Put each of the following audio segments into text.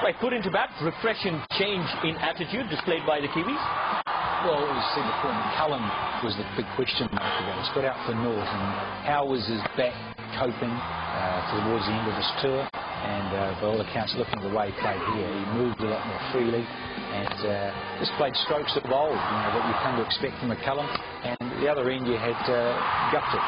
Right, put into bat, refreshing change in attitude displayed by the Kiwis. Well, as you said before, McCullum was the big question mark ago. He's got out for North, and how was his back coping towards the end of his tour? And by all accounts, looking at the way he played here, he moved a lot more freely and just played strokes of old, what you come to expect from McCullum. And the other end, you had Guptill.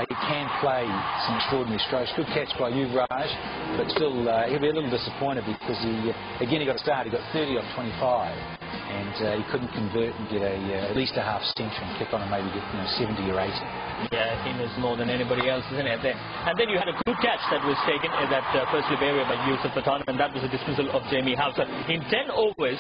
He can play some extraordinary strokes. Good catch by you, Raj, but still he'll be a little disappointed because he got a start. He got 30 off 25. And he couldn't convert and get at least a half century and kick on and maybe get 70 or 80. Yeah, he knows more than anybody else, isn't it? And then you had a good catch that was taken in that first slip area by Yusuf Pathan, and that was a dismissal of Jamie Howe. So in 10 overs,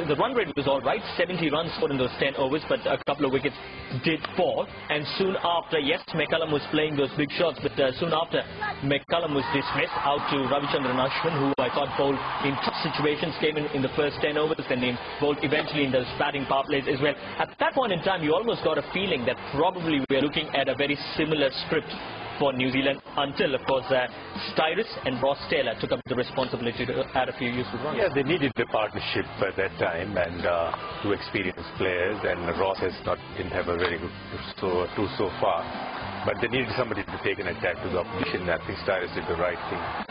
the run rate was all right. 70 runs scored in those 10 overs, but a couple of wickets did fall. And soon after, yes, McCullum was playing those big shots, but soon after, McCullum was dismissed out to Ravichandran Ashwin, who I thought bowled in tough situations, came in the first 10 overs, and then bowled eventually in those batting power plays as well. At that point in time, you almost got a feeling that probably we are looking at a very similar script for New Zealand until, of course, Styrus and Ross Taylor took up the responsibility to add a few useful runs. Yeah, they needed a partnership at that time, and two experienced players, and Ross didn't have a very good two so far. But they needed somebody to take an attack to the opposition. I think Styrus did the right thing and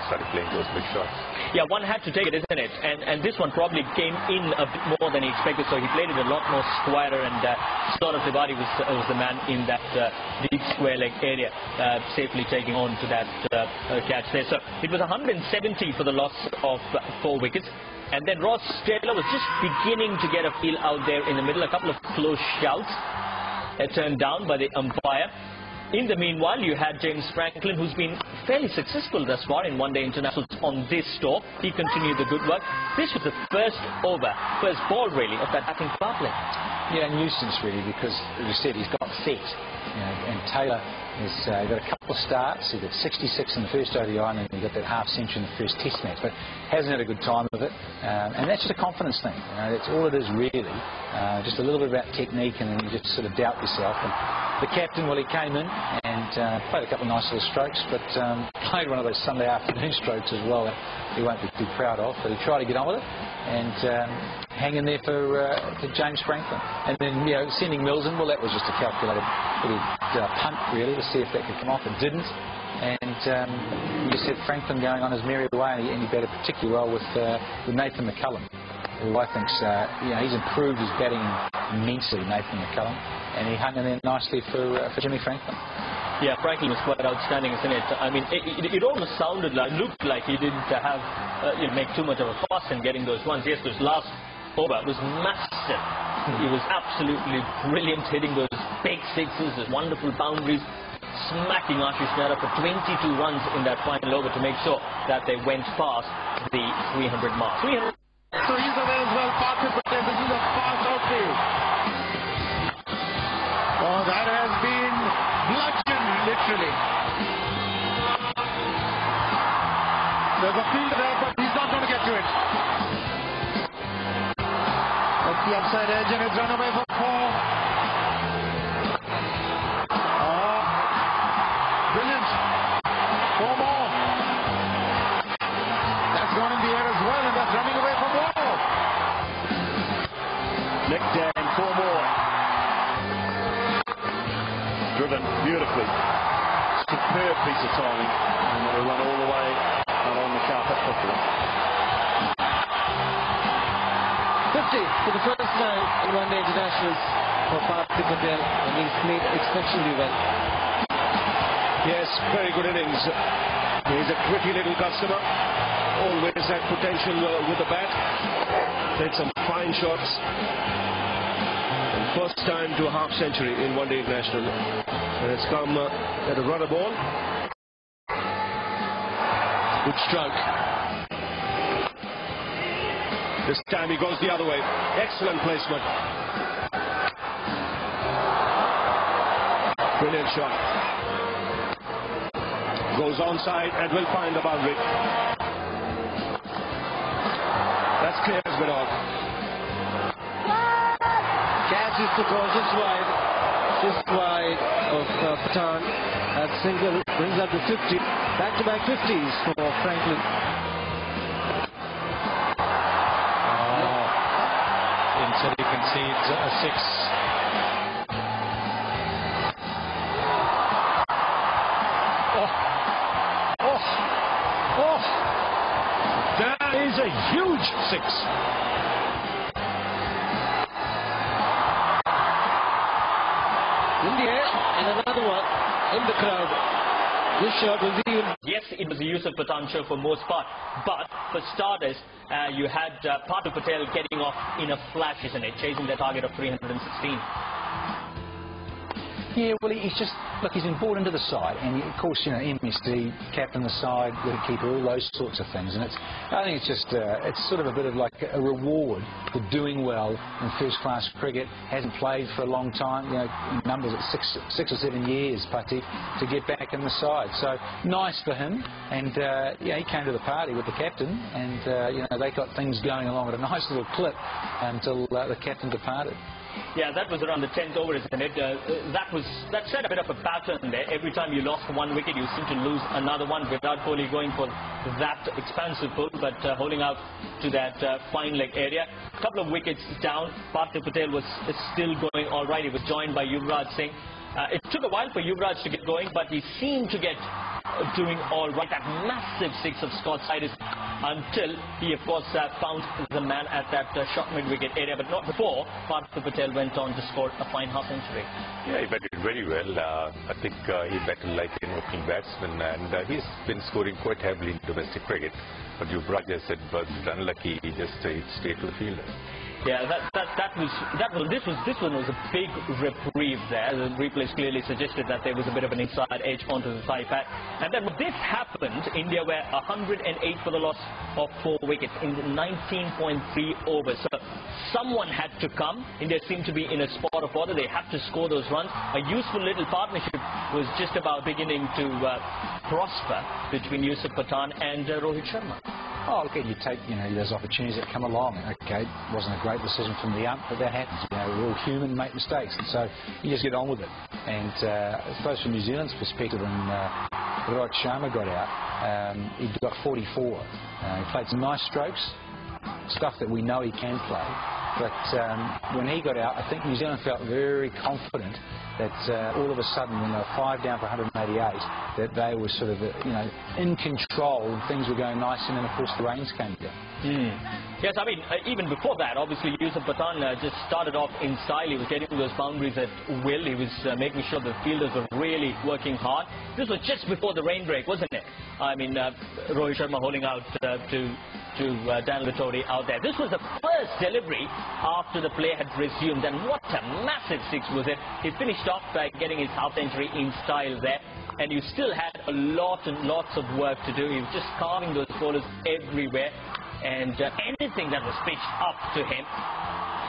started playing those big shots. Yeah, one had to take it, isn't it? And this one probably came in a bit more than he expected, so he played it a lot more squarer, and sort of Tiwari was the man in that deep square leg area, safely taking on to that catch there. So it was 170 for the loss of 4 wickets. And then Ross Taylor was just beginning to get a feel out there in the middle. A couple of close shouts turned down by the umpire. In the meanwhile, you had James Franklin, who's been fairly successful thus far in one-day internationals on this tour. He continued the good work. This was the first ball really of that batting power play. Yeah, a nuisance really, because as you said, he's got set. And Taylor has got a couple of starts. He got 66 in the first ODI, and then he got that half century in the first Test match, but hasn't had a good time of it. And that's just a confidence thing. That's all it is really. Just a little bit about technique, and then you just sort of doubt yourself. And the captain, well, he came in and played a couple of nice little strokes, but played one of those Sunday afternoon strokes as well that he won't be too proud of. But he tried to get on with it and hang in there for James Franklin. And then, sending Mills in, well, that was just a calculated little punt, really, to see if that could come off. It didn't. And you just had Franklin going on his merry way, and he batted particularly well with Nathan McCullum, who I think's, he's improved his batting immensely, Nathan McCullum, and he hung in there nicely for Jimmy Franklin. Yeah, Franklin was quite outstanding, isn't it? I mean, it almost looked like he didn't have, make too much of a fuss in getting those runs. Yes, those last over was massive. He was absolutely brilliant, hitting those big sixes, those wonderful boundaries, smacking Ashish Nehra for 22 runs in that final over to make sure that they went past the 300 mark. 300. So he's away as well, participated. This is a fast outfield. Oh, that has been bludgeoned, literally. There's a field there, but he's not going to get to it. That's the upside edge, and it's run away for 4. Oh, brilliant. 4 more. That's gone in the air as well, and that's running away for more. Nick Dan, 4 more. Driven beautifully. Superb piece of timing. And it'll run all the way and on the carpet quickly. 50 for the first time in one-day internationals for Parthiv Patel, and he's played exceptionally well. Yes, very good innings. He's a quicky little customer. Always had potential with the bat. Played some fine shots. And first time to a half century in one-day international. And it's come at a rudder ball. Good stroke. This time he goes the other way. Excellent placement. Brilliant shot. Goes onside and will find the boundary. That's clear as been on. Catch is to go just wide of Pathan, That single brings up to 50. Back-to-back 50s for Franklin. Until he concedes a 6. That is a huge 6. In the air, and another one in the crowd. This shot was even. Yes, it was a Yusuf Pathan show for most part, but for starters, you had Partha Patel getting off in a flash, isn't it? Chasing their target of 316. Yeah, well, he's just, look, he's been brought into the side, and of course, you know, MSD, captain the side, wicketkeeper, all those sorts of things, and I think it's just, it's sort of a bit of like a reward for doing well in first-class cricket. Hasn't played for a long time, you know, numbers at six or 7 years, Pati, to get back in the side. So nice for him, and yeah, he came to the party with the captain, and you know, they got things going along at a nice little clip until the captain departed. Yeah, that was around the 10th over, isn't it? That set a bit of a pattern there. Every time you lost one wicket, you seem to lose another one. Without Kohli going for that expansive pull, but holding out to that fine leg area. A couple of wickets down. Partha Patel was still going all right. He was joined by Yuvraj Singh. It took a while for Yuvraj to get going, but he seemed to get doing all right. That massive 6 of Scott Sidis until he, of course, found the man at that short mid-wicket area, but not before Partha Patel went on to score a fine half-century. Yeah, he batted very well. I think he batted like an opening batsman, and he's been scoring quite heavily in domestic cricket. But Yuvraj just said, was unlucky. He just stayed to the fielder. Yeah, this one was a big reprieve there. The replays clearly suggested that there was a bit of an inside edge onto the thigh pad. And then when this happened, India were 108 for the loss of 4 wickets in 19.3 overs. So someone had to come. India seemed to be in a spot of order. They had to score those runs. A useful little partnership was just about beginning to prosper between Yusuf Pathan and Rohit Sharma. Oh, look, you take, you know, those opportunities that come along. Okay, wasn't a great decision from the ump, but that happens. You know, we're all human, make mistakes, and so you just get on with it. And I suppose from New Zealand's perspective, when Rohit Sharma got out, he got 44. He played some nice strokes, stuff that we know he can play. But when he got out, I think New Zealand felt very confident that all of a sudden, when they were 5 down for 188, that they were sort of, you know, in control, and things were going nice, and then of course the rains came down. Yes, I mean, even before that, obviously Yusuf Pathan just started off in style. He was getting those boundaries at will. He was making sure the fielders were really working hard. This was just before the rain break, wasn't it? I mean, Rohit Sharma holding out to Daniel Vettori out there. This was the first delivery after the play had resumed, and what a massive 6 was it. He finished off by getting his half-century in style there, and you still had a lot and lots of work to do. He was just carving those bowlers everywhere, and anything that was pitched up to him,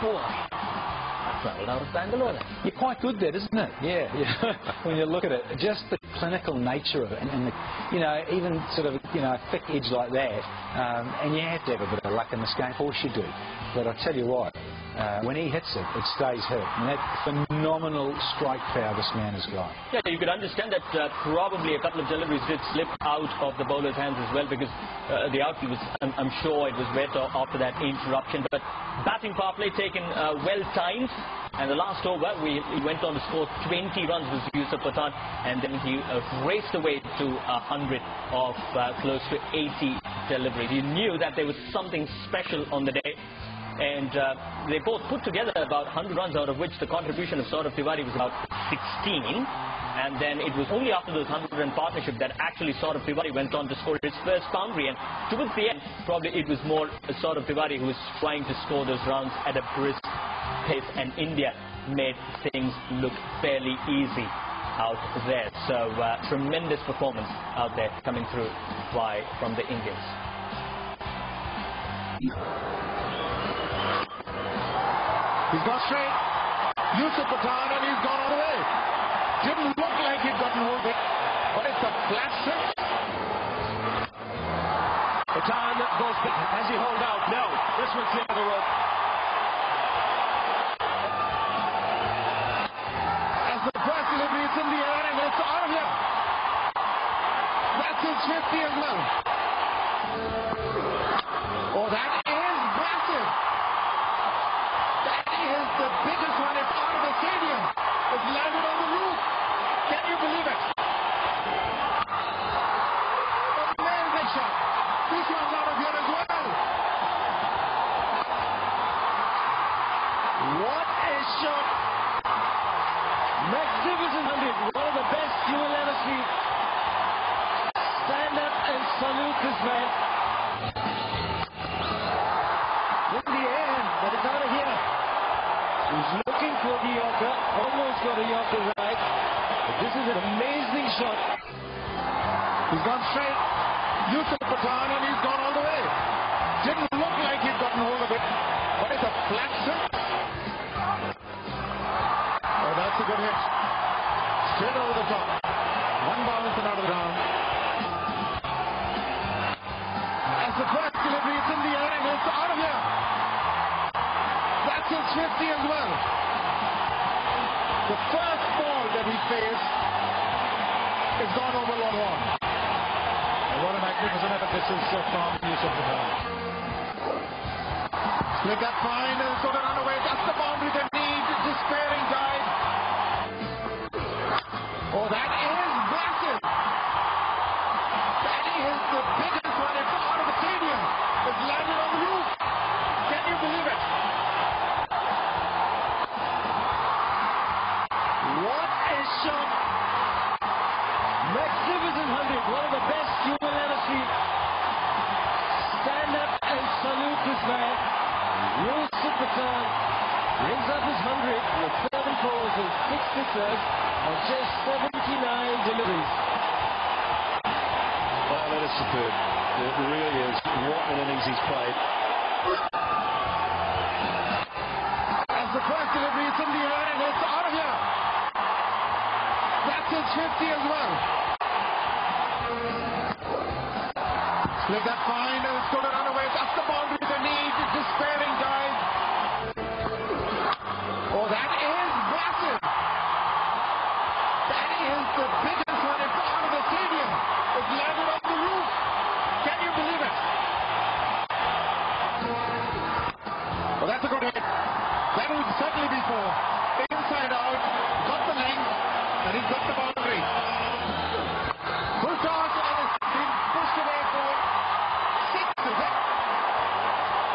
boy, I travelled out of Bangalore. You're quite good there, isn't it? Yeah. When you look at it, just the clinical nature of it, and the, you know, even sort of, you know, a thick edge like that, and you have to have a bit of luck in this game, of course you do. But I'll tell you what, when he hits it, it stays hit. And that phenomenal strike power this man has got. Yeah, you could understand that probably a couple of deliveries did slip out of the bowler's hands as well, because the outfield was, I'm sure it was wet after that interruption. But batting power play taken well timed, and the last over he went on to score 20 runs with Yusuf Pathan, and then he raced away to 100 of close to 80 deliveries. You knew that there was something special on the day. And they both put together about 100 runs, out of which the contribution of Saurav Tiwari was about 16. And then it was only after those 100 run partnership that actually Saurav Tiwari went on to score his first boundary. And towards the end, probably it was more Saurav Tiwari who was trying to score those runs at a brisk pace. And India made things look fairly easy out there. So tremendous performance out there coming through from the Indians. He's gone straight. Yusuf Pathan, and he's gone all the way. Didn't look like he'd gotten hold of it, but it's a flat 6. Pathan goes back. Has he hold out? No. This will clear the rope. As the first delivery is in the air, and it's out of here. That's his 50 as well. Oh, that is massive. That is the biggest one. It's out of the stadium. It's landed on the roof. Can you believe it? Amazing shot. This one's out of here as well. What a shot. Magnificent 100. One of the best you will ever see. Stand up and salute this man. In the air, but it's out of here. He's looking for the Yorker. Almost got a Yorker right. But this is an amazing shot. He's gone straight. Yusuf Pathan, and he's gone all the way. Didn't look like he'd gotten hold of it, but it's a flat six. Oh, that's a good hit. Straight over the top. One bounce and out of the ground. As the first delivery, it's in the air and it's out of here. That's his 50 as well. The first ball that he faced is gone over long one. What a magnificent effort this is from Yusuf Pathan. Split that fine and it's going to run away. That's the boundary they need. Despairing dive. Oh, that is massive. That is the biggest one. It's out of the stadium. It's landed on the roof. Can you believe it? What a shot. Magnificent 100. One of the best you will ever see. Stand up and salute this man. Yusuf Pathan brings up his 100 with 7 fours and 6 sixes on just 79 deliveries. Well, that is superb. It really is. What an innings he's played. As the first delivery is in the air and it's out of here. That's his 50 as well. Split that fine and it's going to run away. That's the boundary they need. Despairing dive. Oh, that is massive. That is the biggest one. It's out of the stadium. It's landed on the roof. Can you believe it? Well, that's a good hit. That will certainly be 4. Inside out. Got the length. And he's got the boundary. Full toss and it's been pushed away for 6, is it?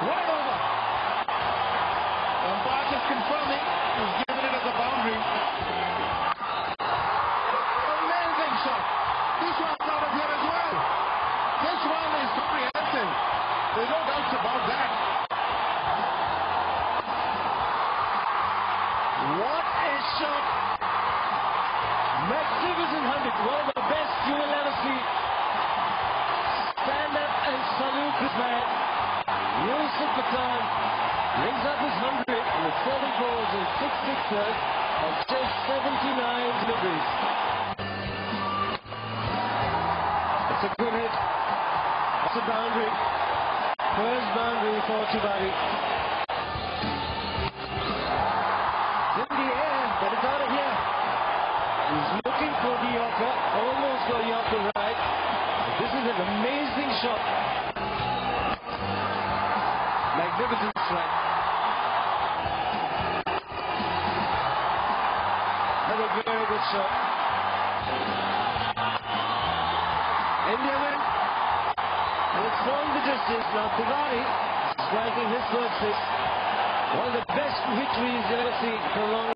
What an over. Umpire just confirming he's given it as a boundary. Amazing shot. This one's out of here as well. This one is comprehensive. There's no doubts about that. What a shot. Magnificent 100. One of the best you will ever see. Stand up and salute this man. Yusuf Pathan brings up his 100 with 7 fours and 6 sixes on just 79 deliveries. It's a good hit. It's a boundary. First boundary for Tiwari. In the air, but it's out of here. He's looking for the Yorker. Almost got Yorker right. This is an amazing shot. Magnificent strike. And a very good shot. India win. And it's gone the distance. Now Tiwari striking his first 6. One of the best victories you've ever seen for a long